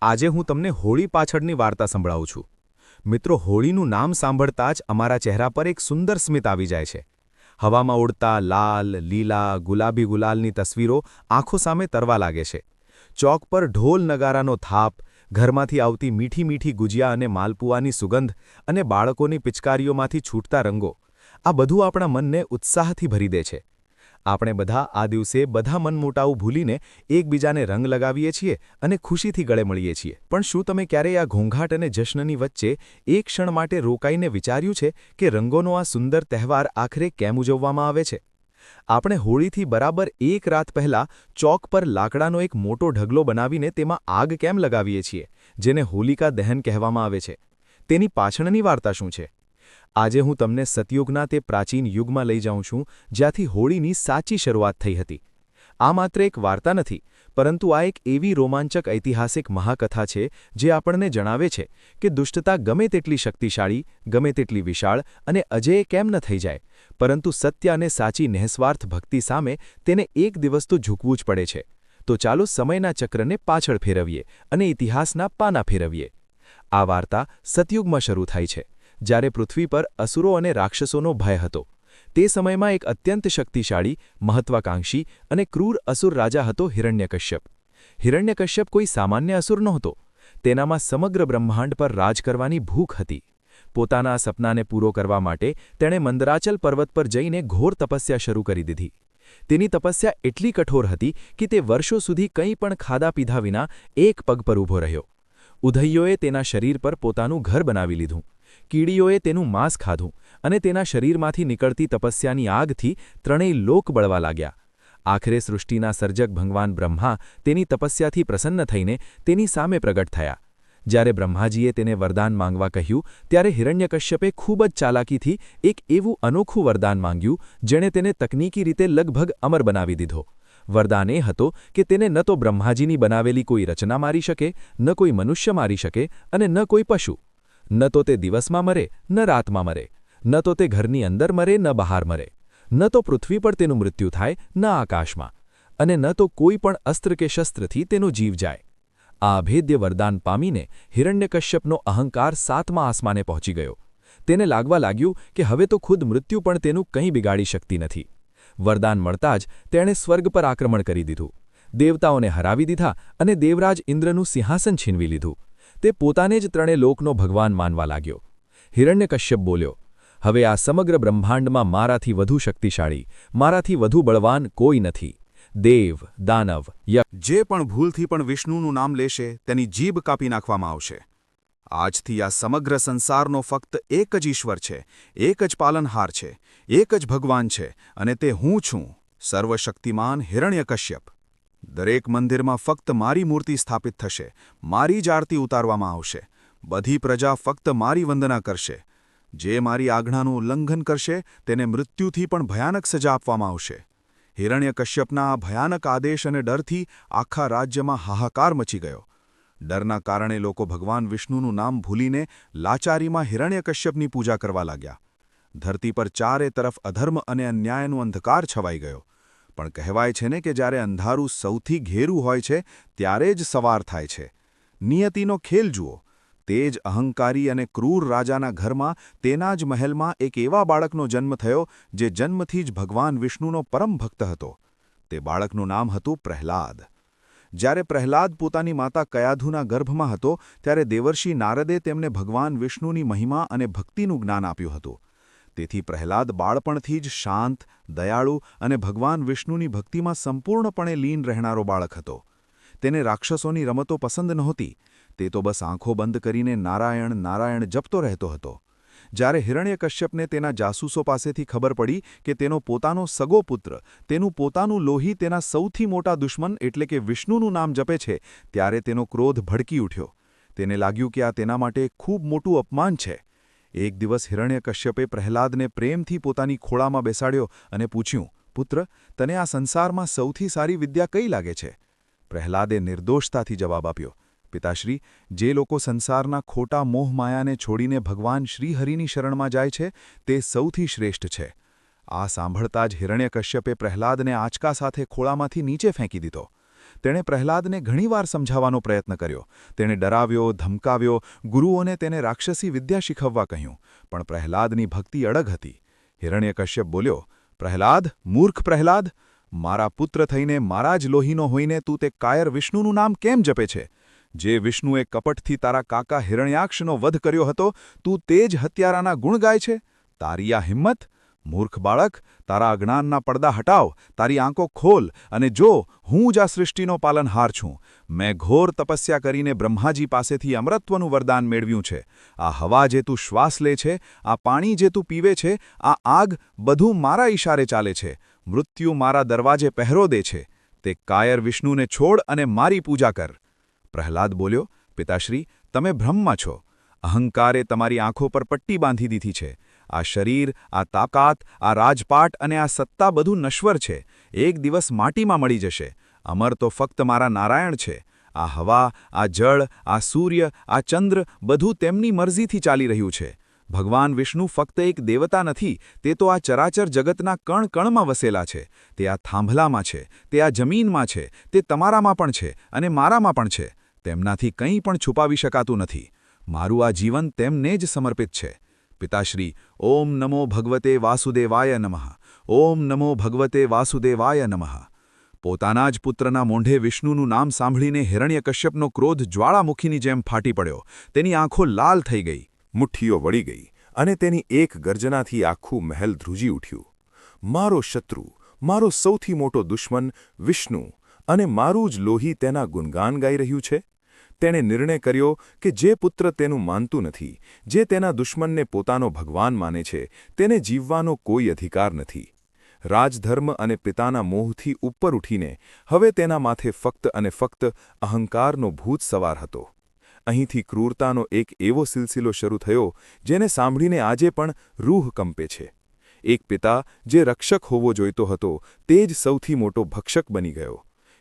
આજે હું તમને હોળી પાછળની વાર્તા સંભળાવું છું। મિત્રો, હોળીનું નામ સાંભળતા જ અમારા ચહેરા પર એક સુંદર સ્મિત આવી જાય છે। હવામાં ઉડતા લાલ, લીલા, ગુલાબી ગુલાલની તસવીરો આંખો સામે તરવા લાગે છે। ચોક પર ઢોલ નગારાનો થાપ, ઘરમાંથી આવતી મીઠી મીઠી ગુજિયા અને માલપુઆની સુગંધ અને બાળકોની પિચકારીઓમાંથી છૂટતા રંગો, આ બધું આપણા મનને ઉત્સાહથી ભરી દે છે। આપણે બધા આ દિવસે બધા મનમોટાવ ભૂલીને એકબીજાને રંગ લગાવીએ છીએ અને ખુશીથી ગળે મળીએ છીએ। પણ શું તમે ક્યારેય આ ઘોંઘાટ અને જશ્નની વચ્ચે એક ક્ષણ માટે રોકાઈને વિચાર્યું છે કે રંગોનો આ સુંદર તહેવાર આખરે કેમ ઉજવવામાં આવે છે? આપણે હોળીથી બરાબર એક રાત પહેલાં ચોક પર લાકડાનો એક મોટો ઢગલો બનાવીને તેમાં આગ કેમ લગાવીએ છીએ, જેને હોલિકા દહન કહેવામાં આવે છે? તેની પાછળની વાર્તા શું છે? આજે હું તમને સતયુગના તે પ્રાચીન યુગમાં લઈ જાઉં છું, જ્યાંથી હોળીની સાચી શરૂઆત થઈ હતી। આ માત્ર એક વાર્તા નથી, પરંતુ આ એક એવી રોમાંચક ઐતિહાસિક મહાકથા છે જે આપણને જણાવે છે કે દુષ્ટતા ગમે તેટલી શક્તિશાળી, ગમે તેટલી વિશાળ અને અજેય કેમ ન થઈ જાય, પરંતુ સત્ય અને સાચી નિઃસ્વાર્થ ભક્તિ સામે તેને એક દિવસ તો ઝૂકવું જ પડે છે। તો ચાલો સમયના ચક્રને પાછળ ફેરવીએ અને ઇતિહાસના પાના ફેરવીએ। આ વાર્તા સતયુગમાં શરૂ થાય છે, જ્યારે પૃથ્વી પર અસુરો અને રાક્ષસોનો ભય હતો। તે સમયમાં એક અત્યંત શક્તિશાળી, મહત્વાકાંક્ષી અને ક્રૂર અસુર રાજા હતો હિરણ્યકશ્યપ। હિરણ્યકશ્યપ કોઈ સામાન્ય અસુર નહોતો, તેનામાં સમગ્ર બ્રહ્માંડ પર રાજ કરવાની ભૂખ હતી। પોતાના સપનાને પૂરો કરવા માટે તેણે મંદરાચલ પર્વત પર જઈને ઘોર તપસ્યા શરૂ કરી દીધી। તેની તપસ્યા એટલી કઠોર હતી કે તે વર્ષો સુધી કંઈ પણ ખાધા પીધા વિના એક પગ પર ઊભો રહ્યો। ઉધઈયોએ તેના શરીર પર પોતાનું ઘર બનાવી લીધું, કીડીઓએ તેનું માંસ ખાધું અને તેના શરીરમાંથી નીકળતી તપસ્યાની આગથી ત્રણેય લોક બળવા લાગ્યા। આખરે સૃષ્ટિના સર્જક ભગવાન બ્રહ્મા તેની તપસ્યાથી પ્રસન્ન થઈને તેની સામે પ્રગટ થયા। જ્યારે બ્રહ્માજીએ તેને વરદાન માંગવા કહ્યું, ત્યારે હિરણ્યકશ્યપે ખૂબ જ ચાલાકીથી એક એવું અનોખું વરદાન માંગ્યું, જેણે તેને તકનીકી રીતે લગભગ અમર બનાવી દીધો। વરદાન એ હતો કે તેને ન તો બ્રહ્માજીની બનાવેલી કોઈ રચના મારી શકે, ન કોઈ મનુષ્ય મારી શકે અને ન કોઈ પશુ। ન તો તે દિવસમાં મરે, ન રાતમાં મરે, ન તો તે ઘરની અંદર મરે, ન બહાર મરે, ન તો પૃથ્વી પર તેનું મૃત્યુ થાય, ન આકાશમાં, અને ન તો કોઈ પણ અસ્ત્ર કે શસ્ત્રથી તેનો જીવ જાય। આ અભેદ્ય વરદાન પામીને હિરણ્યકશ્યપનો અહંકાર 7મા આસમાને પહોંચી ગયો। તેને લાગવા લાગ્યું કે હવે તો ખુદ મૃત્યુ પણ તેનું કંઈ બિગાડી શકતી નથી। વરદાન મળતા જ તેણે સ્વર્ગ પર આક્રમણ કરી દીધું, દેવતાઓને હરાવી દીધા અને દેવરાજ ઇન્દ્રનું સિંહાસન છીનવી લીધું। તે પોતાને જ ત્રણે લોકનો ભગવાન માનવા લાગ્યો। હિરણ્યકશ્યપ બોલ્યો, હવે આ સમગ્ર બ્રહ્માંડમાં મારાથી વધુ શક્તિશાળી, મારાથી વધુ બળવાન કોઈ નથી। દેવ, દાનવ, યક્ષ જે પણ ભૂલથી પણ વિષ્ણુનું નામ લેશે, તેની જીભ કાપી નાખવામાં આવશે। આજથી આ સમગ્ર સંસારનો ફક્ત એક જ ઈશ્વર છે, એક જ પાલનહાર છે, એક જ ભગવાન છે, અને તે હું છું, સર્વશક્તિમાન હિરણ્યકશ્યપ। દરેક મંદિરમાં ફક્ત મારી મૂર્તિ સ્થાપિત થશે, મારી જ આરતી ઉતારવામાં આવશે, બધી પ્રજા ફક્ત મારી વંદના કરશે। જે મારી આજ્ઞાનું ઉલ્લંઘન કરશે તેને મૃત્યુથી પણ ભયાનક સજા આપવામાં આવશે। હિરણ્યકશ્યપના આ ભયાનક આદેશ અને ડરથી આખા રાજ્યમાં હાહાકાર મચી ગયો। ડરના કારણે લોકો ભગવાન વિષ્ણુનું નામ ભૂલીને લાચારીમાં હિરણ્યકશ્યપની પૂજા કરવા લાગ્યા। ધરતી પર ચારે તરફ અધર્મ અને અન્યાયનો અંધકાર છવાઈ ગયો। પણ કહેવાય છે ને કે જ્યારે અંધારું સૌથી ઘેરું હોય છે, ત્યારે જ સવાર થાય છે। નિયતિનો ખેલ જુઓ, તે જ અહંકારી અને ક્રૂર રાજાના ઘરમાં, તેના જ મહેલમાં એક એવા બાળકનો જન્મ થયો જે જન્મથી જ ભગવાન વિષ્ણુનો પરમ ભક્ત હતો। તે બાળકનું નામ હતું પ્રહલાદ। જ્યારે પ્રહલાદ પોતાની માતા કયાધુના ગર્ભમાં હતો, ત્યારે દેવર્ષિ નારદે તેમને ભગવાન વિષ્ણુની મહિમા અને ભક્તિનું જ્ઞાન આપ્યું હતું। તેથી પ્રહલાદ બાળપણથી જ શાંત, દયાળુ અને ભગવાન વિષ્ણુની ભક્તિમાં સંપૂર્ણપણે લીન રહેનારો બાળક હતો। તેને રાક્ષસોની રમતો પસંદ નહોતી, તે તો બસ આંખો બંધ કરીને નારાયણ નારાયણ જપતો રહેતો હતો। જ્યારે હિરણ્યકશ્યપને તેના જાસૂસો પાસેથી ખબર પડી કે તેનો પોતાનો સગો પુત્ર, તેનું પોતાનું લોહી તેના સૌથી મોટા દુશ્મન એટલે કે વિષ્ણુનું નામ જપે છે, ત્યારે તેનો ક્રોધ ભડકી ઉઠ્યો। તેને લાગ્યું કે આ તેના માટે ખૂબ મોટું અપમાન છે। એક દિવસ હિરણ્યકશ્યપે પ્રહલાદને પ્રેમથી પોતાની ખોળામાં બેસાડ્યો અને પૂછ્યું, પુત્ર, તને આ સંસારમાં સૌથી સારી વિદ્યા કઈ લાગે છે? પ્રહલાદે નિર્દોષતાથી જવાબ આપ્યો, પિતાશ્રી, જે લોકો સંસારના ખોટા મોહમાયાને છોડીને ભગવાન શ્રીહરિની શરણમાં જાય છે, તે સૌથી શ્રેષ્ઠ છે। આ સાંભળતા જ હિરણ્યકશ્યપે પ્રહલાદને આંચકા સાથે ખોળામાંથી નીચે ફેંકી દીધો। તેણે પ્રહલાદને ઘણીવાર સમજાવવાનો પ્રયત્ન કર્યો. તેણે ડરાવ્યો, ધમકાવ્યો, ગુરુઓને તેને રાક્ષસી વિદ્યા શીખવવા કહ્યું, પણ પ્રહલાદની ભક્તિ અડગ હતી. હિરણ્યકશ્યપ બોલ્યો, પ્રહલાદ, મૂર્ખ પ્રહલાદ, મારા પુત્ર થઈને મારા જ લોહીનો હોઈને તું તે કાયર વિષ્ણુનું નામ કેમ જપે છે? જે વિષ્ણુએ કપટથી તારા કાકા હિરણ્યાક્ષનો વધ કર્યો હતો, તું તે જ હત્યારાના ગુણ ગાય છે? તારી આ હિંમત? મૂર્ખ બાળક, તારા અજ્ઞાનના પડદા હટાવ, તારી આંખો ખોલ અને જો હું જ આ સૃષ્ટિનો પાલનહાર છું. મેં ઘોર તપસ્યા કરીને બ્રહ્માજી પાસેથી અમરત્વનું વરદાન મેળવ્યું છે. આ હવા જે તું શ્વાસ લે છે, આ પાણી જે તું પીવે છે, આ આગ, બધું મારા ઈશારે ચાલે છે. મૃત્યુ મારા દરવાજે પહેરો દે છે. તે કાયર વિષ્ણુને છોડ અને મારી પૂજા કર. પ્રહલાદ બોલ્યો, પિતાશ્રી, તમે ભ્રમમાં છો. અહંકારે તમારી આંખો પર પટ્ટી બાંધી દીધી છે. આ શરીર, આ તાકાત, આ રાજપાટ અને આ સત્તા બધું નશ્વર છે. એક દિવસ માટીમાં મળી જશે. અમર તો ફક્ત મારા નારાયણ છે. આ હવા, આ જળ, આ સૂર્ય, આ ચંદ્ર બધું તેમની મરજીથી ચાલી રહ્યું છે. ભગવાન વિષ્ણુ ફક્ત એક દેવતા નથી, તે તો આ ચરાચર જગતના કણ કણમાં વસેલા છે. તે આ થાંભલામાં છે, તે આ જમીનમાં છે, તે તમારામાં પણ છે અને મારામાં પણ છે. તેમનાથી કંઈ પણ છુપાવી શકાતું નથી. મારું આ જીવન તેમને જ સમર્પિત છે. પિતાશ્રી, ઓમ નમો ભગવતે વાસુદેવાય નમઃ. ઓમ નમો ભગવતે વાસુદેવાય નમઃ. પોતાના જ પુત્રના મોંઢે વિષ્ણુનું નામ સાંભળીને હિરણ્યકશ્યપનો ક્રોધ જ્વાળામુખીની જેમ ફાટી પડ્યો. તેની આંખો લાલ થઈ ગઈ, મુઠ્ઠીઓ વળી ગઈ અને તેની એક ગર્જનાથી આખું મહેલ ધ્રુજી ઉઠ્યું. મારો શત્રુ, મારો સૌથી મોટો દુશ્મન વિષ્ણુ અને મારું જ લોહી તેના ગુણગાન ગાઈ રહ્યું છે. તેણે નિર્ણય કર્યો કે જે પુત્ર તેનું માનતું નથી, જે તેના દુશ્મનને પોતાનો ભગવાન માને છે, તેને જીવવાનો કોઈ અધિકાર નથી. રાજધર્મ અને પિતાના મોહથી ઉપર ઉઠીને હવે તેના માથે ફક્ત અને ફક્ત અહંકારનો ભૂત સવાર હતો. અહીંથી ક્રૂરતાનો એક એવો સિલસિલો શરૂ થયો જેને સાંભળીને આજે પણ રૂહ કંપે છે. એક પિતા જે રક્ષક હોવો જોઈતો હતો તે જ સૌથી મોટો ભક્ષક બની ગયો.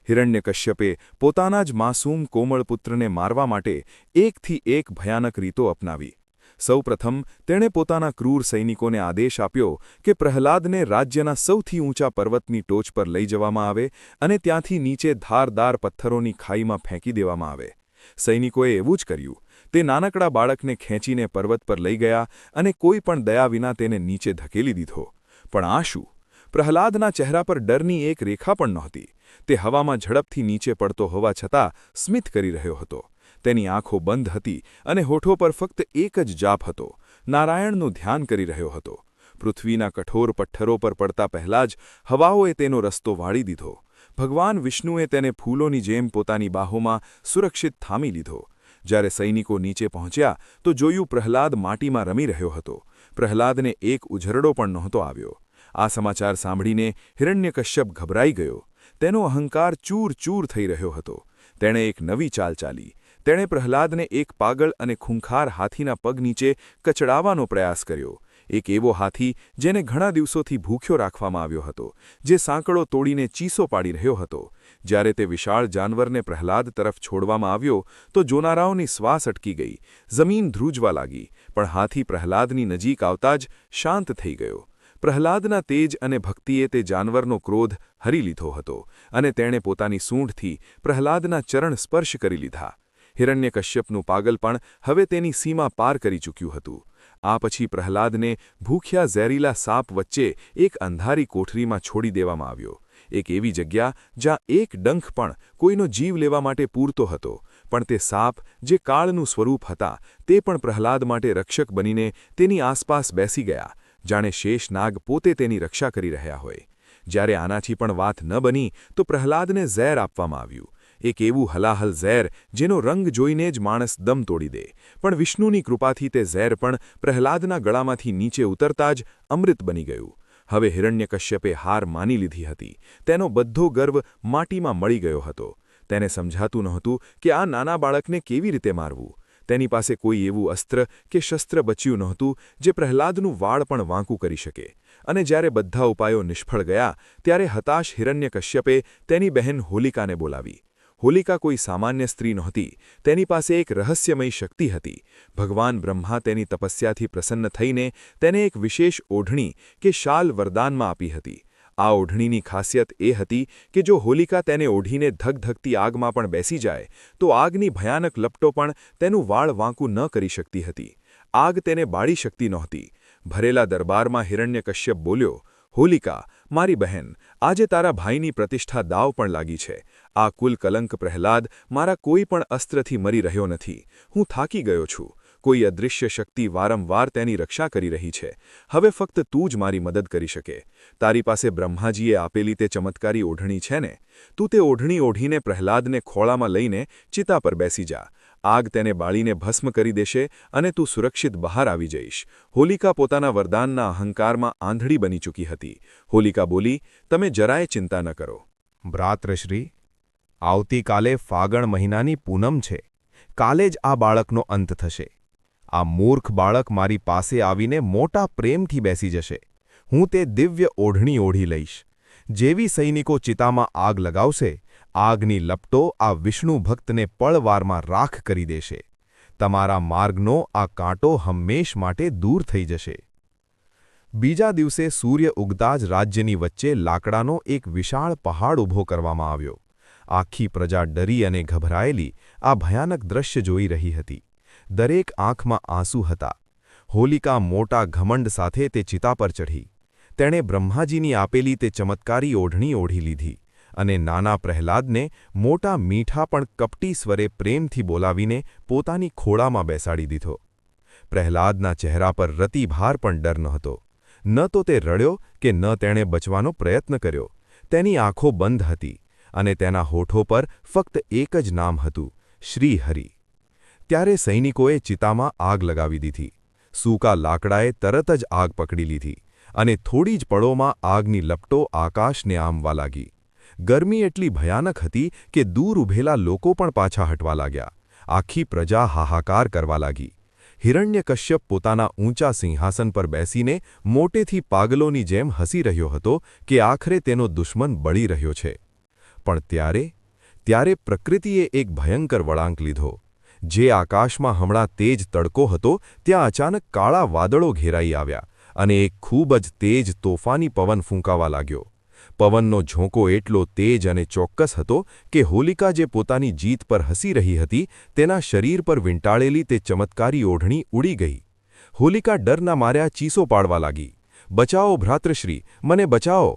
હિરણ્યકશ્યપે પોતાના જ માસૂમ કોમળ પુત્રને મારવા માટે એકથી એક ભયાનક રીતો અપનાવી. સૌપ્રથમ તેણે પોતાના ક્રૂર સૈનિકોને આદેશ આપ્યો કે પ્રહલાદને રાજ્યના સૌથી ઊંચા પર્વતની ટોચ પર લઈ જવામાં આવે અને ત્યાંથી નીચે ધારદાર પથ્થરોની ખાઈમાં ફેંકી દેવામાં આવે. સૈનિકોએ એવું જ કર્યું. તે નાનકડા બાળકને ખેંચીને પર્વત પર લઈ ગયા અને કોઈ પણ દયા વિના તેને નીચે ધકેલી દીધો. પણ આ શું? પ્રહલાદના ચહેરા પર ડરની એક રેખા પણ નહોતી. તે હવામાં ઝડપથી નીચે પડતો હોવા છતાં સ્મિત કરી રહ્યો હતો. તેની આંખો બંધ હતી અને હોઠો પર ફક્ત એક જ જાપ હતો. નારાયણનું ધ્યાન કરી રહ્યો હતો. પૃથ્વીના કઠોર પથ્થરો પર પડતા પહેલાં જ હવાઓએ તેનો રસ્તો વાળી દીધો. ભગવાન વિષ્ણુએ તેને ફૂલોની જેમ પોતાની બાહોમાં સુરક્ષિત થામી લીધો. જ્યારે સૈનિકો નીચે પહોંચ્યા તો જોયું પ્રહલાદ માટીમાં રમી રહ્યો હતો. પ્રહલાદને એક ઉઝરડો પણ નહોતો આવ્યો. આ સમાચાર સાંભળીને હિરણ્યકશ્યપ ગભરાઈ ગયો. તેનો અહંકાર ચૂર ચૂર થઈ રહ્યો હતો. તેણે એક નવી ચાલ ચાલી. તેણે પ્રહલાદને એક પાગલ અને ખૂંખાર હાથીના પગ નીચે કચડાવવાનો પ્રયાસ કર્યો. એક એવો હાથી જેને ઘણા દિવસોથી ભૂખ્યો રાખવામાં આવ્યો હતો, જે સાંકળો તોડીને ચીસો પાડી રહ્યો હતો. જ્યારે તે વિશાળ જાનવરને પ્રહલાદ તરફ છોડવામાં આવ્યો તો જોનારાઓની શ્વાસ અટકી ગઈ. જમીન ધ્રુજવા લાગી, પણ હાથી પ્રહલાદની નજીક આવતા જ શાંત થઈ ગયો. પ્રહલાદના તેજ અને ભક્તિએ તે જાનવરનો ક્રોધ હરી લીધો હતો અને તેણે પોતાની સૂંઢથી પ્રહલાદના ચરણ સ્પર્શ કરી લીધા. હિરણ્યકશ્યપનું પાગલપણ હવે તેની સીમા પાર કરી ચૂક્યું હતું. આ પછી પ્રહલાદને ભૂખ્યા ઝેરીલા સાપ વચ્ચે એક અંધારી કોઠરીમાં છોડી દેવામાં આવ્યો. એક એવી જગ્યા જ્યાં એક ડંખ પણ કોઈનો જીવ લેવા માટે પૂરતો હતો. પણ તે સાપ જે કાળનું સ્વરૂપ હતા તે પણ પ્રહલાદ માટે રક્ષક બનીને તેની આસપાસ બેસી ગયા, જાણે શેષનાગ પોતે તેની રક્ષા કરી રહ્યા હોય. જ્યારે આનાથી પણ વાત ન બની તો પ્રહલાદને ઝેર આપવામાં આવ્યું. એક એવું હલાહલ ઝેર જેનો રંગ જોઈને જ માણસ દમ તોડી દે. પણ વિષ્ણુની કૃપાથી તે ઝેર પણ પ્રહલાદના ગળામાંથી નીચે ઉતરતા જ અમૃત બની ગયું. હવે હિરણ્યકશ્યપે હાર માની લીધી હતી. તેનો બધો ગર્વ માટીમાં મળી ગયો હતો. તેને સમજાતું નહોતું કે આ નાના બાળકને કેવી રીતે મારવું. તેની પાસે કોઈ એવું અસ્ત્ર કે શસ્ત્ર બચ્યું નહોતું જે પ્રહલાદનું વાળ પણ વાંકું કરી શકે. અને જ્યારે બધા ઉપાયો નિષ્ફળ ગયા ત્યારે હતાશ હિરણ્યકશ્યપે તેની બહેન હોલિકાને બોલાવી. હોલિકા કોઈ સામાન્ય સ્ત્રી નહોતી. તેની પાસે એક રહસ્યમય શક્તિ હતી. ભગવાન બ્રહ્મા તેની તપસ્યાથી પ્રસન્ન થઈને તેને એક વિશેષ ઓઢણી કે શાલ વરદાનમાં આપી હતી. આ ઓઢણીની ખાસિયત એ હતી કે જો હોલિકા તેને ઓઢીને ધગધગતી આગમાં પણ બેસી જાય તો આગની ભયાનક લપટો પણ તેનું વાળ વાંકું ન કરી શકતી હતી. આગ તેને બાળી શકતી નહોતી. ભરેલા દરબારમાં હિરણ્યકશ્યપ બોલ્યો, હોલિકા, મારી બહેન, આજે તારા ભાઈની પ્રતિષ્ઠા દાવ પણ લાગી છે. આ કુલ કલંક પ્રહલાદ મારા કોઈ પણ અસ્ત્રથી મરી રહ્યો નથી. હું થાકી ગયો છું. કોઈ અદૃશ્ય શક્તિ વારંવાર તેની રક્ષા કરી રહી છે. હવે ફક્ત તું જ મારી મદદ કરી શકે. તારી પાસે બ્રહ્માજીએ આપેલી તે ચમત્કારી ઓઢણી છે ને? તું તે ઓઢણી ઓઢીને પ્રહલાદને ખોળામાં લઈને ચિતા પર બેસી જા. આગ તેને બાળીને ભસ્મ કરી દેશે અને તું સુરક્ષિત બહાર આવી જઈશ. હોલિકા પોતાના વરદાનના અહંકારમાં આંધળી બની ચૂકી હતી. હોલિકા બોલી, તમે જરાય ચિંતા ન કરો. ભ્રાતૃશ્રી, આવતીકાલે ફાગણ મહિનાની પૂનમ છે. કાલે જ આ બાળકનો અંત થશે. આ મૂર્ખ બાળક મારી પાસે આવીને મોટા પ્રેમથી બેસી જશે. હું તે દિવ્ય ઓઢણી ઓઢી લઈશ. જેવી સૈનિકો ચિતામાં આગ લગાવશે, આગની લપટો આ વિષ્ણુ ભક્તને પળવારમાં રાખ કરી દેશે. તમારા માર્ગનો આ કાંટો હંમેશ માટે દૂર થઈ જશે. બીજા દિવસે સૂર્ય ઉગતા જ રાજ્યની વચ્ચે લાકડાનો એક વિશાળ પહાડ ઊભો કરવામાં આવ્યો. આખી પ્રજા ડરી અને ગભરાયેલી આ ભયાનક દ્રશ્ય જોઈ રહી હતી. દરેક આંખમાં આંસુ હતા. હોલિકા મોટા ઘમંડ સાથે તે ચિતા પર ચઢી. તેણે બ્રહ્માજીની આપેલી તે ચમત્કારી ઓઢણી ઓઢી લીધી અને નાના પ્રહલાદને મોટા મીઠા પણ કપટી સ્વરે પ્રેમથી બોલાવીને પોતાની ખોળામાં બેસાડી દીધો. પ્રહલાદના ચહેરા પર રતિભાર પણ ડર નહોતો. ન તો તે રડ્યો કે ન તેણે બચવાનો પ્રયત્ન કર્યો. તેની આંખો બંધ હતી અને તેના હોઠો પર ફક્ત એક જ નામ હતું, શ્રી હરિ. ત્યારે સૈનિકોએ ચિતામાં આગ લગાવી દીધી. સૂકા લાકડાએ તરત જ આગ પકડી લીધી અને થોડી જ પળોમાં આગની લપટો આકાશને આંબવા લાગી. ગરમી એટલી ભયાનક હતી કે દૂર ઊભેલા લોકો પણ પાછા હટવા લાગ્યા. આખી પ્રજા હાહાકાર કરવા લાગી. હિરણ્યકશ્યપ પોતાના ઊંચા સિંહાસન પર બેસીને મોટેથી પાગલોની જેમ હસી રહ્યો હતો કે આખરે તેનો દુશ્મન બળી રહ્યો છે. પણ ત્યારે પ્રકૃતિએ એક ભયંકર વળાંક લીધો. જે આકાશમાં હમણાં તેજ તડકો હતો ત્યાં અચાનક કાળા વાદળો ઘેરાઈ આવ્યા અને એક ખૂબ જ તેજ તોફાની પવન ફૂંકાવા લાગ્યો. પવનનો ઝોંકો એટલો તેજ અને ચોક્કસ હતો કે હોલિકા જે પોતાની જીત પર હસી રહી હતી તેના શરીર પર વીંટાળેલી તે ચમત્કારી ઓઢણી ઉડી ગઈ. હોલિકા ડરના માર્યા ચીસો પાડવા લાગી, બચાવો ભ્રાતૃશ્રી, મને બચાવો.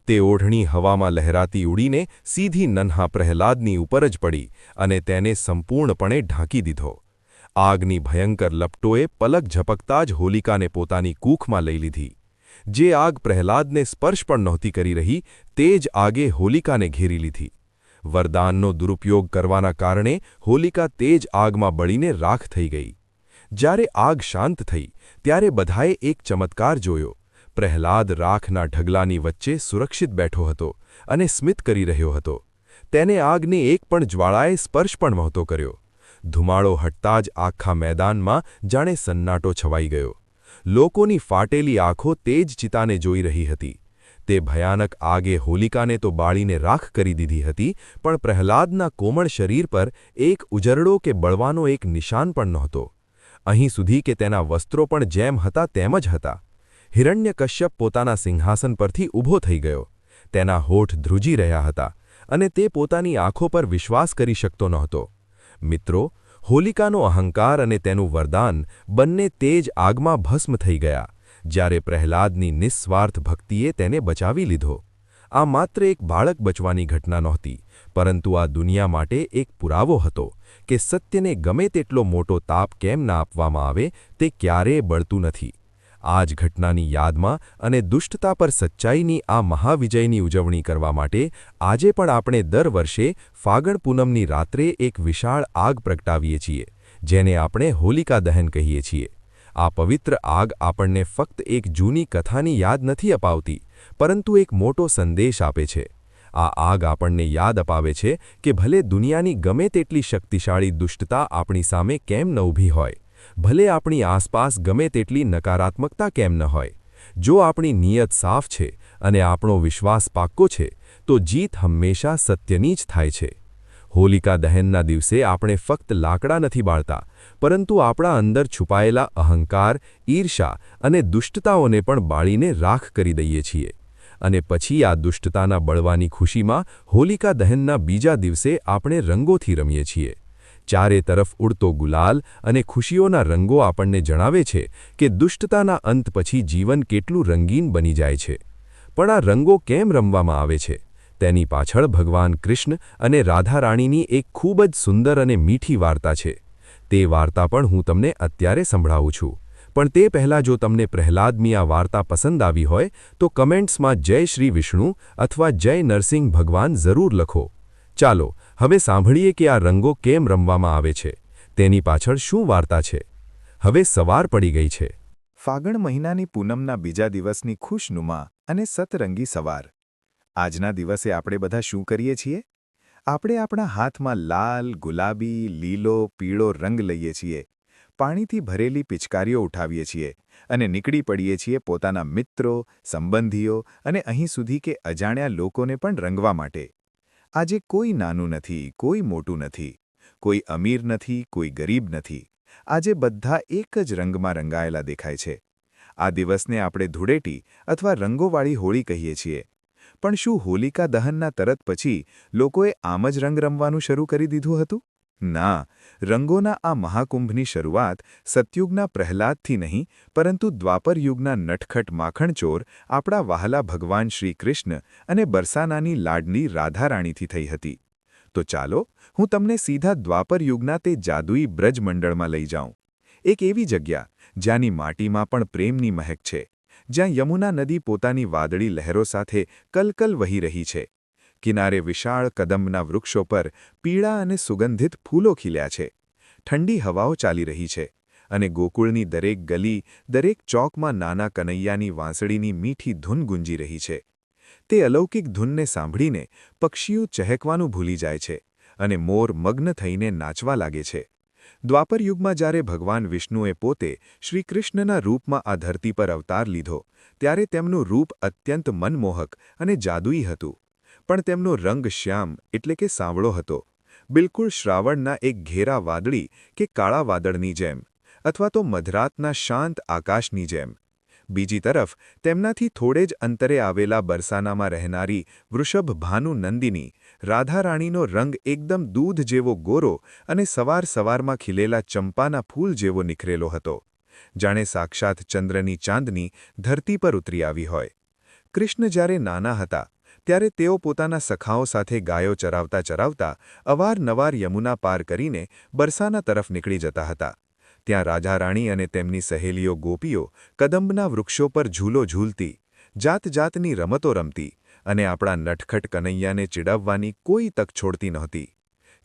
તે ઓઢણી હવામાં લહેરાતી ઉડીને સીધી નન્હા પ્રહલાદની ઉપર જ પડી અને તેને સંપૂર્ણપણે ઢાંકી દીધો. આગની ભયંકર લપટોએ પલક ઝપકતા જ હોલિકાને પોતાની કૂખમાં લઈ લીધી. જે આગ પ્રહલાદને સ્પર્શ પણ નહોતી કરી રહી, તે જ આગે હોલિકાને ઘેરી લીધી. વરદાનનો દુરુપયોગ કરવાના કારણે હોલિકા તે જ આગમાં બળીને રાખ થઈ ગઈ. જ્યારે આગ શાંત થઈ ત્યારે બધાએ એક ચમત્કાર જોયો. પ્રહલાદ રાખના ઢગલાની વચ્ચે સુરક્ષિત બેઠો હતો અને સ્મિત કરી રહ્યો હતો. તેને આગને એક પણ જ્વાળાએ સ્પર્શ પણ નહોતો કર્યો. ધુમાડો હટતા જ આખા મેદાનમાં જાણે સન્નાટો છવાઈ ગયો. લોકોની ફાટેલી આંખો તે જ ચિતાને જોઈ રહી હતી. તે ભયાનક આગે હોલિકાને તો બાળીને રાખ કરી દીધી હતી, પણ પ્રહલાદના કોમળ શરીર પર એક ઉજરડો કે બળવાનો એક નિશાન પણ નહોતો. અહીં સુધી કે તેના વસ્ત્રો પણ જેમ હતા તેમ જ હતા. હિરણ્યકશ્યપ પોતાના સિંહાસન પરથી ઊભો થઈ ગયો. તેના હોઠ ધ્રુજી રહ્યા હતા અને તે પોતાની આંખો પર વિશ્વાસ કરી શકતો નહોતો. મિત્રો, હોલિકાનો અહંકાર અને તેનું વરદાન બંને તે જ આગમાં ભસ્મ થઈ ગયા, જ્યારે પ્રહલાદની નિસ્વાર્થ ભક્તિએ તેને બચાવી લીધો. આ માત્ર એક બાળક બચવાની ઘટના નહોતી, પરંતુ આ દુનિયા માટે એક પુરાવો હતો કે સત્યને ગમે તેટલો મોટો તાપ કેમ ના આપવામાં આવે તે ક્યારેય બળતું નથી. આ જ ઘટનાની યાદમાં અને દુષ્ટતા પર સચ્ચાઈની આ મહાવિજયની ઉજવણી કરવા માટે આજે પણ આપણે દર વર્ષે ફાગણ પૂનમની રાત્રે એક વિશાળ આગ પ્રગટાવીએ છીએ, જેને આપણે હોલિકા દહન કહીએ છીએ. આ પવિત્ર આગ આપણને ફક્ત એક જૂની કથાની યાદ નથી અપાવતી, પરંતુ એક મોટો સંદેશ આપે છે. આ આગ આપણને યાદ અપાવે છે કે ભલે દુનિયાની ગમે તેટલી શક્તિશાળી દુષ્ટતા આપણી સામે કેમ ન ઊભી હોય, ભલે આપણી આસપાસ ગમે તેટલી નકારાત્મકતા કેમ ન હોય, જો આપણી નિયત સાફ છે અને આપણો વિશ્વાસ પાક્કો છે, તો જીત હંમેશા સત્યની જ થાય છે. હોલિકા દહનના દિવસે આપણે ફક્ત લાકડા નથી બાળતા, પરંતુ આપણા અંદર છુપાયેલા અહંકાર, ઈર્ષા અને દુષ્ટતાઓને પણ બાળીને રાખ કરી દઈએ છીએ. અને પછી આ દુષ્ટતાના બળવાની ખુશીમાં હોલિકા દહનના બીજા દિવસે આપણે રંગોથી રમીએ છીએ. ચારે તરફ ઉડતો ગુલાલ અને ખુશીઓના રંગો આપણને જણાવે છે કે દુષ્ટતાના અંત પછી જીવન કેટલું રંગીન બની જાય છે. પણ આ રંગો કેમ રમવામાં આવે છે? તેની પાછળ ભગવાન કૃષ્ણ અને રાધા રાણીની એક ખૂબ જ સુંદર અને મીઠી વાર્તા છે. તે વાર્તા પણ હું તમને અત્યારે સંભળાવું છું. પણ તે પહેલાં જો તમને પ્રહલાદની આ વાર્તા પસંદ આવી હોય તો કમેન્ટ્સમાં જય શ્રી વિષ્ણુ અથવા જય નરસિંહ ભગવાન જરૂર લખો. ચાલો હવે સાંભળીએ કે આ રંગો કેમ રમવામાં આવે છે. તેની પાછળ શું વાર્તા છે. હવે સવાર પડી ગઈ છે. ફાગણ મહિનાની પૂનમના બીજા દિવસની ખુશનુમા અને સતરંગી સવાર. આજના દિવસે આપણે બધા શું કરીએ છીએ? આપણે આપણા હાથમાં લાલ, ગુલાબી, લીલો, પીળો રંગ લઈએ છીએ. પાણીથી ભરેલી પિચકારીઓ ઉઠાવીએ છીએ અને નીકળી પડીએ છીએ પોતાના મિત્રો, સંબંધીઓ અને અહીં સુધી કે અજાણ્યા લોકોને પણ રંગવા માટે. આજે કોઈ નાનું નથી, કોઈ મોટું નથી, કોઈ અમીર નથી, કોઈ ગરીબ નથી. આજે બધા એક જ રંગમાં રંગાયેલા દેખાય છે. આ દિવસને આપણે ધૂળેટી અથવા રંગોવાળી હોળી કહીએ છીએ. પણ શું હોલિકા દહનના તરત પછી લોકોએ આમ જ રંગ રમવાનું શરૂ કરી દીધું હતું? ના, રંગોના આ મહાકુંભની શરૂઆત સતયુગના પ્રહલાદથી નહીં, પરંતુ દ્વાપર યુગના નટખટ માખણચોર આપણા વહાલા ભગવાન શ્રી કૃષ્ણ અને બરસાનાની લાડની રાધા રાણીથી થઈ હતી. તો ચાલો હું તમને સીધા દ્વાપર યુગના તે જાદુઈ બ્રજમંડળમાં લઈ જાઉં. એક એવી જગ્યા જ્યાંની માટીમાં પણ પ્રેમની મહેક છે, જ્યાં યમુના નદી પોતાની વાદળી લહેરો સાથે કલકલ વહી રહી છે. કિનારે વિશાળ કદંબના વૃક્ષો પર પીળા અને સુગંધિત ફૂલો ખીલ્યા છે. ઠંડી હવાઓ ચાલી રહી છે અને ગોકુળની દરેક ગલી, દરેક ચોકમાં નાના કનૈયાની વાંસળીની મીઠી ધૂન ગુંજી રહી છે. તે અલૌકિક ધૂનને સાંભળીને પક્ષીઓ ચહેકવાનું ભૂલી જાય છે અને મોર મગ્ન થઈને નાચવા લાગે છે. દ્વાપર યુગમાં જ્યારે ભગવાન વિષ્ણુએ પોતે શ્રીકૃષ્ણના રૂપમાં આ ધરતી પર અવતાર લીધો, ત્યારે તેમનું રૂપ અત્યંત મનમોહક અને જાદુઈ હતું. પણ તેમનો રંગ શ્યામ એટલે કે સાવળો હતો, બિલકુલ શ્રાવણના એક ઘેરા વાદળી કે કાળા વાદળની જેમ, અથવા તો મધરાતના શાંત આકાશની જેમ. બીજી તરફ તેમનાથી થોડે જ અંતરે આવેલા બરસાનામાં રહેનારી વૃષભ ભાનુ નંદિની રાધા રાણીનો રંગ એકદમ દૂધ જેવો ગોરો અને સવાર સવારમાં ખીલેલા ચંપાના ફૂલ જેવો નિખરેલો હતો, જાણે સાક્ષાત ચંદ્રની ચાંદની ધરતી પર ઉતરી આવી હોય. કૃષ્ણ જ્યારે નાના હતા ત્યારે તેઓ પોતાના સખાઓ સાથે ગાયો ચરાવતા ચરાવતા અવારનવાર યમુના પાર કરીને બરસાના તરફ નીકળી જતા હતા. ત્યાં રાજા રાણી અને તેમની સહેલીઓ ગોપીઓ કદંબના વૃક્ષો પર ઝૂલો ઝૂલતી, જાત જાતની રમતો રમતી અને આપણા નટખટ કનૈયાને ચીડવવાની કોઈ તક છોડતી નહોતી.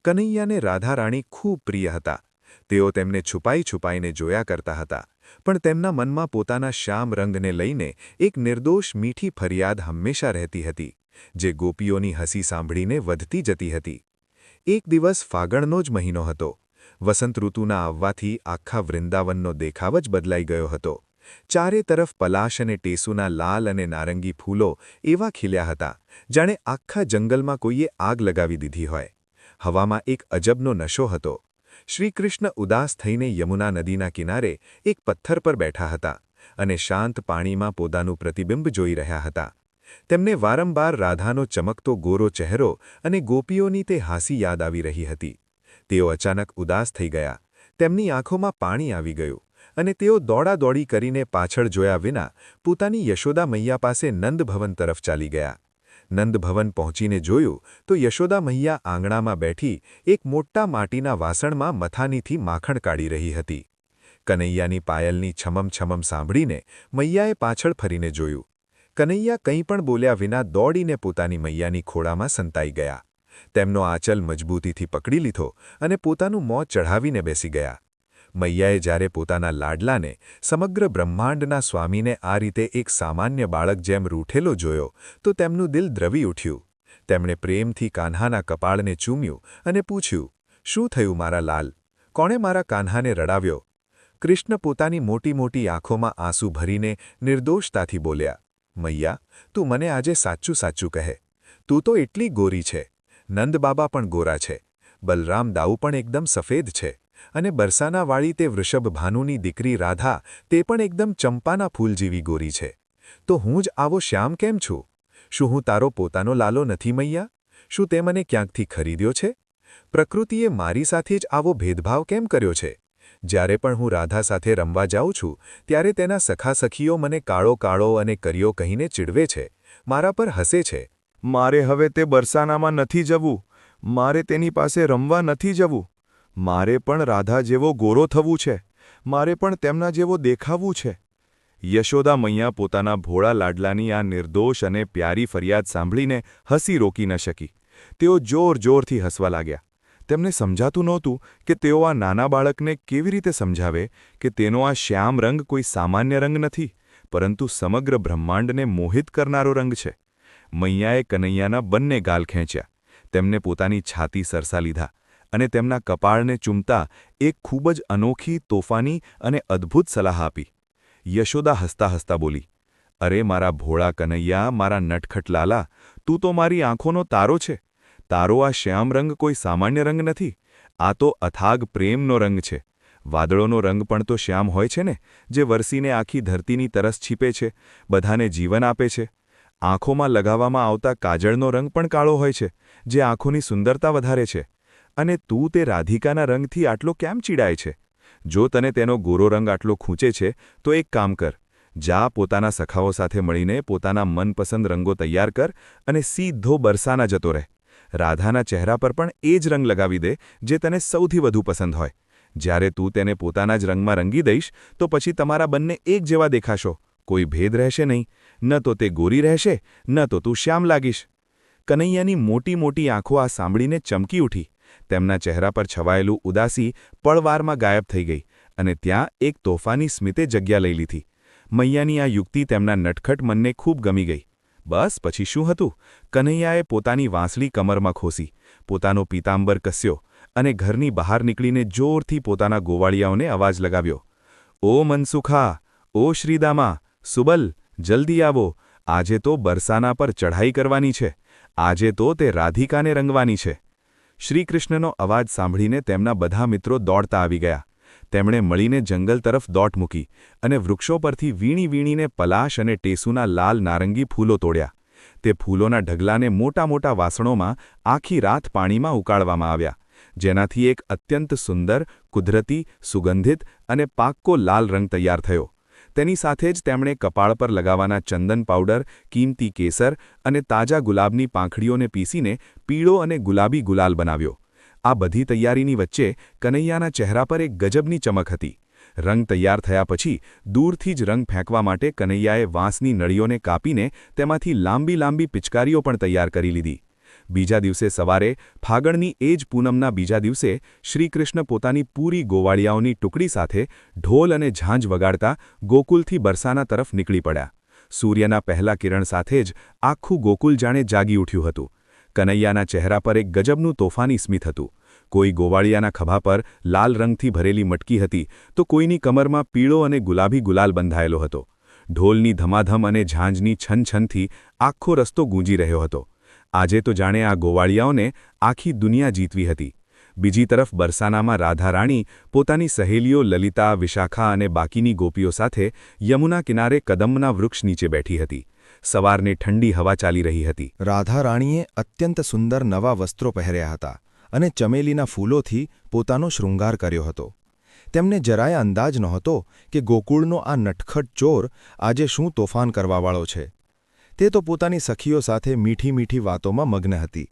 કનૈયાને રાધા રાણી ખૂબ પ્રિય હતા. તેઓ તેમને છુપાઈ છુપાઈને જોયા કરતા હતા, પણ તેમના મનમાં પોતાના શ્યામ રંગને લઈને એક નિર્દોષ મીઠી ફરિયાદ હંમેશા રહેતી હતી, જે ગોપીઓની હસી સાંભળીને વધતી જતી હતી. એક દિવસ ફાગણનો જ મહિનો હતો. વસંત ઋતુના આવવાથી આખા વૃંદાવનનો દેખાવ જ બદલાઈ ગયો હતો. ચારે તરફ પલાશ અને ટેસુના લાલ અને નારંગી ફૂલો એવા ખીલ્યા હતા, જાણે આખા જંગલમાં કોઈએ આગ લગાવી દીધી હોય. હવામાં એક અજબનો નશો હતો. શ્રીકૃષ્ણ ઉદાસ થઈને યમુના નદીના કિનારે એક પથ્થર પર બેઠા હતા અને શાંત પાણીમાં પોતાનું પ્રતિબિંબ જોઈ રહ્યા હતા. તેમને વારંવાર રાધાનો ચમકતો ગોરો ચહેરો અને ગોપીઓની તે હાસી યાદ આવી રહી હતી. તેઓ અચાનક ઉદાસ થઈ ગયા. તેમની આંખોમાં પાણી આવી ગયું અને તેઓ દોડાદોડી કરીને પાછળ જોયા વિના પોતાની યશોદા મૈયા પાસે નંદભવન તરફ ચાલી ગયા. નંદભવન પહોંચીને જોયું તો યશોદા મૈયા આંગણામાં બેઠી એક મોટા માટીના વાસણમાં મથાનીથી માખણ કાઢી રહી હતી. કનૈયાની પાયલની છમમ છમમ સાંભળીને મૈયાએ પાછળ ફરીને જોયું. કનૈયા કંઈ પણ બોલ્યા વિના દોડીને પોતાની મૈયાની ખોળામાં સંતાઈ ગયા. તેમનો આંચલ મજબૂતીથી પકડી લીધો અને પોતાનું મોં ચઢાવીને બેસી ગયા. મૈયાએ જ્યારે પોતાના લાડલાને, સમગ્ર બ્રહ્માંડના સ્વામીને આ રીતે એક સામાન્ય બાળક જેમ રૂઠેલો જોયો તો તેમનું દિલ દ્રવી ઉઠ્યું. તેમણે પ્રેમથી કાન્હાના કપાળને ચૂમ્યું અને પૂછ્યું, "શું થયું મારા લાલ? કોણે મારા કાન્હાને રડાવ્યો?" કૃષ્ણ પોતાની મોટી મોટી આંખોમાં આંસુ ભરીને નિર્દોષતાથી બોલ્યા, "મૈયા, તું મને આજે સાચું સાચું કહે. તું તો એટલી ગોરી છે. નંદબાબા પણ ગોરા છે. બલરામ દાઉ પણ એકદમ સફેદ છે. અને બરસાનાવાળી તે વૃષભ ભાનુની દીકરી રાધા તે પણ એકદમ ચંપાના ફૂલ જેવી ગોરી છે. તો હું જ આવો શ્યામ કેમ છું? શું હું તારો પોતાનો લાલો નથી મૈયા? શું તે મને ક્યાંકથી ખરીદ્યો છે? પ્રકૃતિએ મારી સાથે જ આવો ભેદભાવ કેમ કર્યો છે? જ્યારે પણ હું રાધા સાથે રમવા જાઉં છું ત્યારે તેના સખા-સખીઓ મને કાળો કાળો અને કર્યો કહીને ચીડવે છે, મારા પર હસે છે. મારે હવે તે બરસાનામાં નથી જવું. મારે તેની પાસે રમવા નથી જવું. મારે પણ રાધા જેવો ગોરો થવું છે. મારે પણ તેમના જેવો દેખાવું છે. યશોદા મૈયા પોતાના ભોળા લાડલાની આ નિર્દોષ અને પ્યારી ફરિયાદ સાંભળીને હસી રોકી ન શકી. તેઓ જોર-જોરથી હસવા લાગ્યા. તેમને સમજાતું નહોતું કે તેઓ આ નાના બાળકને કેવી રીતે સમજાવે કે તેનો આ શ્યામ રંગ કોઈ સામાન્ય રંગ નથી, પરંતુ સમગ્ર બ્રહ્માંડને મોહિત કરનારો રંગ છે. મૈયાએ કનૈયાના બંને ગાલ ખેંચ્યા, તેમને પોતાની છાતી સરસા લીધા અને તેમના કપાળને ચૂમતા એક ખૂબ જ અનોખી, તોફાની અને અદ્ભુત સલાહ આપી. યશોદા હસતા હસતા બોલી, અરે મારા ભોળા કનૈયા, મારા નટખટ લાલા, તું તો મારી આંખોનો તારો છે. તારો આ શ્યામ રંગ કોઈ સામાન્ય રંગ નથી. આ તો અથાગ પ્રેમનો રંગ છે. વાદળોનો રંગ પણ તો શ્યામ હોય છે ને, જે વરસીને આખી ધરતીની તરસ છીપે છે, બધાને જીવન આપે છે. આંખોમાં લગાવવામાં આવતા કાજળનો રંગ પણ કાળો હોય છે, જે આંખોની સુંદરતા વધારે છે. અને તું તે રાધિકાના રંગથી આટલો કેમ ચીડાય છે? જો તને તેનો ગોરો રંગ આટલો ખૂંચે છે તો એક કામ કર, જા પોતાના સખાઓ સાથે મળીને પોતાના મનપસંદ રંગો તૈયાર કર અને સીધો બરસાના જતો રહે. રાધાના ચહેરા પર પણ એ જ રંગ લગાવી દે જે તને સૌથી વધુ પસંદ હોય. જ્યારે તું તેને પોતાના જ રંગમાં રંગી દઈશ તો પછી તમારા બંને એક જેવા દેખાશો. કોઈ ભેદ રહેશે નહીં. ન તો તે ગોરી રહેશે, ન તો તું શ્યામ લાગીશ. કનૈયાની મોટી મોટી આંખો આ સાંભળીને ચમકી ઉઠી. તેમના ચહેરા પર છવાયેલું ઉદાસી પળવારમાં ગાયબ થઈ ગઈ અને ત્યાં એક તોફાની સ્મિતે જગ્યા લઈ લીધી. મૈયાની આ યુક્તિ તેમના નટખટ મનને ખૂબ ગમી ગઈ. બસ પછી શું હતું? કનૈયાએ પોતાની વાંસળી કમરમાં ખોસી, પોતાનો પીતાંબર કસ્યો અને ઘરની બહાર નીકળીને જોરથી પોતાના ગોવાળિયાઓને અવાજ લગાવ્યો, ઓ મનસુખા, ઓ શ્રીદામા, સુબલ, જલ્દી આવો. આજે તો બરસાના પર ચઢાઈ કરવાની છે. આજે તો તે રાધિકાને રંગવાની છે. શ્રીકૃષ્ણનો અવાજ સાંભળીને તેમના બધા મિત્રો દોડતા આવી ગયા. તેમણે મળીને જંગલ તરફ દોટ મૂકી અને વૃક્ષો પરથી વીણી વીણીને પલાશ અને ટેસુના લાલ નારંગી ફૂલો તોડ્યા. તે ફૂલોના ઢગલાને મોટા મોટા વાસણોમાં આખી રાત પાણીમાં ઉકાળવામાં આવ્યા, જેનાથી એક અત્યંત સુંદર, કુદરતી, સુગંધિત અને પાક્કો લાલ રંગ તૈયાર થયો. તેની સાથે જ તેમણે કપાળ પર લગાવવાના ચંદન પાવડર, કિંમતી કેસર અને તાજા ગુલાબની પાંખડીઓને પીસીને પીળો અને ગુલાબી ગુલાલ બનાવ્યો. આ બધી તૈયારીની વચ્ચે કનૈયાના ચહેરા પર એક ગજબની ચમક હતી. રંગ તૈયાર થયા પછી દૂરથી જ રંગ ફેંકવા માટે કનૈયાએ વાંસની નળીઓને કાપીને તેમાંથી લાંબી લાંબી પિચકારીઓ પણ તૈયાર કરી લીધી. બીજા દિવસે સવારે, ફાગણની એ જ પૂનમના બીજા દિવસે, શ્રીકૃષ્ણ પોતાની પૂરી ગોવાળિયાઓની ટુકડી સાથે ઢોલ અને ઝાંઝ વગાડતા ગોકુલથી બરસાના તરફ નીકળી પડ્યા. સૂર્યના પહેલા કિરણ સાથે જ આખું ગોકુલ જાણે જાગી ઉઠ્યું હતું. કનૈયાના ચહેરા પર એક ગજબનું તોફાની સ્મિત હતું. કોઈ ગોવાળિયાના ખભા પર લાલ રંગથી ભરેલી મટકી હતી તો કોઈની કમરમાં પીળો અને ગુલાબી ગુલાલ બંધાયેલો હતો. ઢોલની ધમાધમ અને ઝાંઝની છનછનથી આખો રસ્તો ગૂંજી રહ્યો હતો. આજે તો જાણે આ ગોવાળિયાઓને આખી દુનિયા જીતવી હતી. બીજી તરફ બરસાનામાં રાધા રાણી પોતાની સહેલીઓ લલિતા, વિશાખા અને બાકીની ગોપીઓ સાથે યમુના કિનારે કદમના વૃક્ષ નીચે બેઠી હતી. સવારની ઠંડી હવા ચાલી રહી હતી. રાધા રાણીએ અત્યંત સુંદર નવા વસ્ત્રો પહેર્યા હતા અને ચમેલીના ફૂલોથી પોતાનો શૃંગાર કર્યો હતો. તેમને જરાય અંદાજ નહોતો કે ગોકુળનો આ નટખટ ચોર આજે શું તોફાન કરવાવાળો છે. તે તો પોતાની સખીઓ સાથે મીઠી મીઠી વાતોમાં મગ્ન હતી.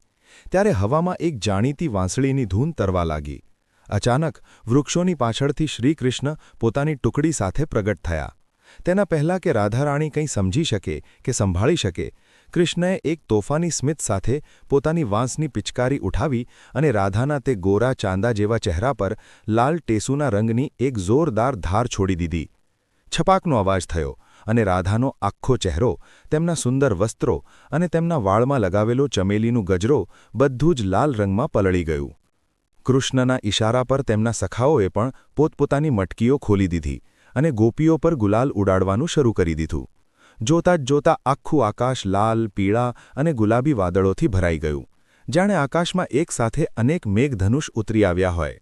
ત્યારે હવામાં એક જાણીતી વાંસળીની ધૂન તરવા લાગી. અચાનક વૃક્ષોની પાછળથી શ્રીકૃષ્ણ પોતાની ટુકડી સાથે પ્રગટ થયા. તેના પહેલાં કે રાધારાણી કંઈ સમજી શકે કે સંભાળી શકે, કૃષ્ણએ એક તોફાની સ્મિત સાથે પોતાની વાંસની પિચકારી ઉઠાવી અને રાધાના તે ગોરા ચાંદા જેવા ચહેરા પર લાલ ટેસુના રંગની એક જોરદાર ધાર છોડી દીધી. છપાકનો અવાજ થયો અને રાધાનો આખો ચહેરો, તેમના સુંદર વસ્ત્રો અને તેમના વાળમાં લગાવેલો ચમેલીનું ગજરો બધું જ લાલ રંગમાં પલળી ગયું. કૃષ્ણના ઇશારા પર તેમના સખાઓએ પણ પોતપોતાની મટકીઓ ખોલી દીધી અને ગોપીઓ પર ગુલાલ ઉડાડવાનું શરૂ કરી દીધું. જોતાં જ જોતાં આખું આકાશ લાલ, પીળા અને ગુલાબી વાદળોથી ભરાઈ ગયું, જાણે આકાશમાં એકસાથે અનેક મેઘધનુષ ઉતરી આવ્યા હોય.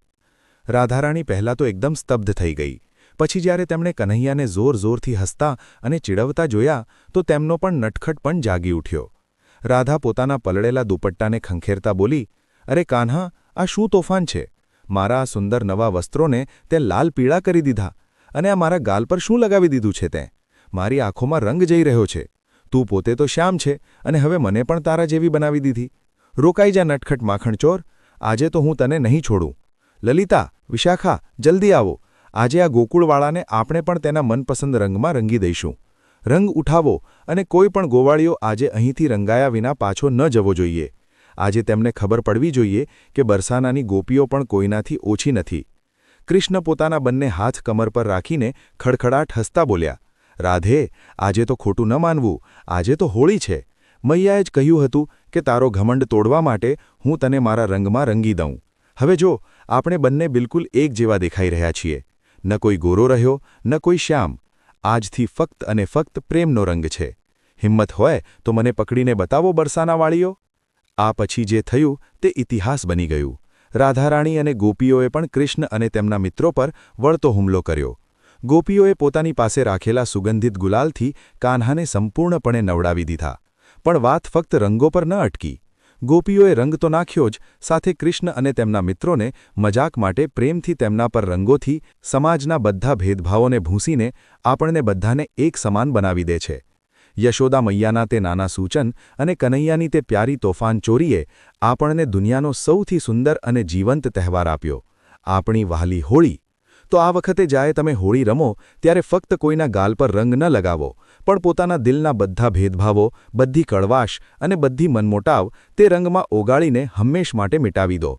રાધારાણી પહેલાં તો એકદમ સ્તબ્ધ થઈ ગઈ. પછી જ્યારે તેમણે કન્હૈયાને જોર જોરથી હસતા અને ચીડવતા જોયા તો તેમનો પણ નટખટ પણ જાગી ઉઠ્યો. રાધા પોતાના પલળેલા દુપટ્ટાને ખંખેરતા બોલી, અરે કાન્હા, આ શું તોફાન છે? મારા આ સુંદર નવા વસ્ત્રોને તે લાલ પીળા કરી દીધા, અને આ મારા ગાલ પર શું લગાવી દીધું છે તે? મારી આંખોમાં રંગ જઈ રહ્યો છે. તું પોતે તો શ્યામ છે, અને હવે મને પણ તારા જેવી બનાવી દીધી. રોકાઈ જા નટખટ માખણચોર, આજે તો હું તને નહીં છોડું. લલિતા, વિશાખા, જલ્દી આવો. આજે આ ગોકુળવાળાને આપણે પણ તેના મનપસંદ રંગમાં રંગી દઈશું. રંગ ઉઠાવો, અને કોઈ પણ ગોવાળીઓ આજે અહીંથી રંગાયા વિના પાછો ન જવો જોઈએ. આજે તેમને ખબર પડવી જોઈએ કે બરસાનાની ગોપીઓ પણ કોઈનાથી ઓછી નથી. કૃષ્ણ પોતાના બંને હાથ કમર પર રાખીને ખડખડાટ હસતા બોલ્યા, રાધે, આજે તો ખોટું ન માનવું, આજે તો હોળી છે. મૈયાએ જ કહ્યું હતું કે તારો ઘમંડ તોડવા માટે હું તને મારા રંગમાં રંગી દઉં. હવે જો, આપણે બંને બિલકુલ એક જેવા દેખાઈ રહ્યા છીએ. ન કોઈ ગોરો રહ્યો, ન કોઈ શ્યામ. આજથી ફક્ત અને ફક્ત પ્રેમનો રંગ છે. હિંમત હોય તો મને પકડીને બતાવો બરસાનાવાળીઓ. આ પછી જે થયું તે ઇતિહાસ બની ગયું. રાધારાણી અને ગોપીઓએ પણ કૃષ્ણ અને તેમના મિત્રો પર વળતો હુમલો કર્યો. ગોપીઓએ પોતાની પાસે રાખેલા સુગંધિત ગુલાલથી કાન્હાને સંપૂર્ણપણે નવડાવી દીધા. પણ વાત ફક્ત રંગો પર ન અટકી. ગોપીઓએ રંગ તો નાખ્યો જ, સાથે કૃષ્ણ અને તેમના મિત્રોને મજાક માટે પ્રેમથી તેમના પર રંગોથી સમાજના બધા ભેદભાવોને ભૂંસીને આપણને બધાને એક સમાન બનાવી દે છે. યશોદા મૈયાના તે નાના સૂચન અને કનૈયાની તે પ્યારી તોફાન ચોરીએ આપણને દુનિયાનો સૌથી સુંદર અને જીવંત તહેવાર આપ્યો, આપણી વહાલી હોળી. તો આ વખતે જ્યારે તમે હોળી રમો ત્યારે ફક્ત કોઈના ગાલ પર રંગ ન લગાવો, પણ પોતાના દિલના બધા ભેદભાવો, બધી કડવાશ અને બધી મનમોટાવ તે રંગમાં ઓગાળીને હંમેશ માટે મિટાવી દો.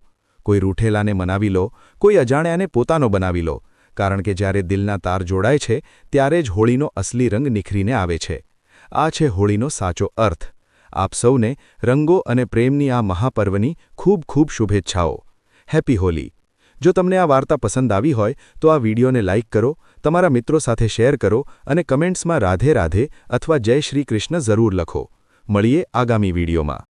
કોઈ રૂઠેલાને મનાવી લો, કોઈ અજાણ્યાને પોતાનો બનાવી લો, કારણ કે જ્યારે દિલના તાર જોડાય છે ત્યારે જ હોળીનો અસલી રંગ નિખરીને આવે છે. આ છે હોળીનો સાચો અર્થ. આપ સૌને રંગો અને પ્રેમની આ મહાપર્વની ખૂબ ખૂબ શુભેચ્છાઓ. હેપી હોલી. જો તમને આ વાર્તા પસંદ આવી હોય તો આ વિડીયોને લાઇક કરો, તમારા મિત્રો સાથે શેર કરો અને કમેન્ટ્સમાં રાધે રાધે અથવા જય શ્રી કૃષ્ણ જરૂર લખો. મળીએ આગામી વિડીયોમાં.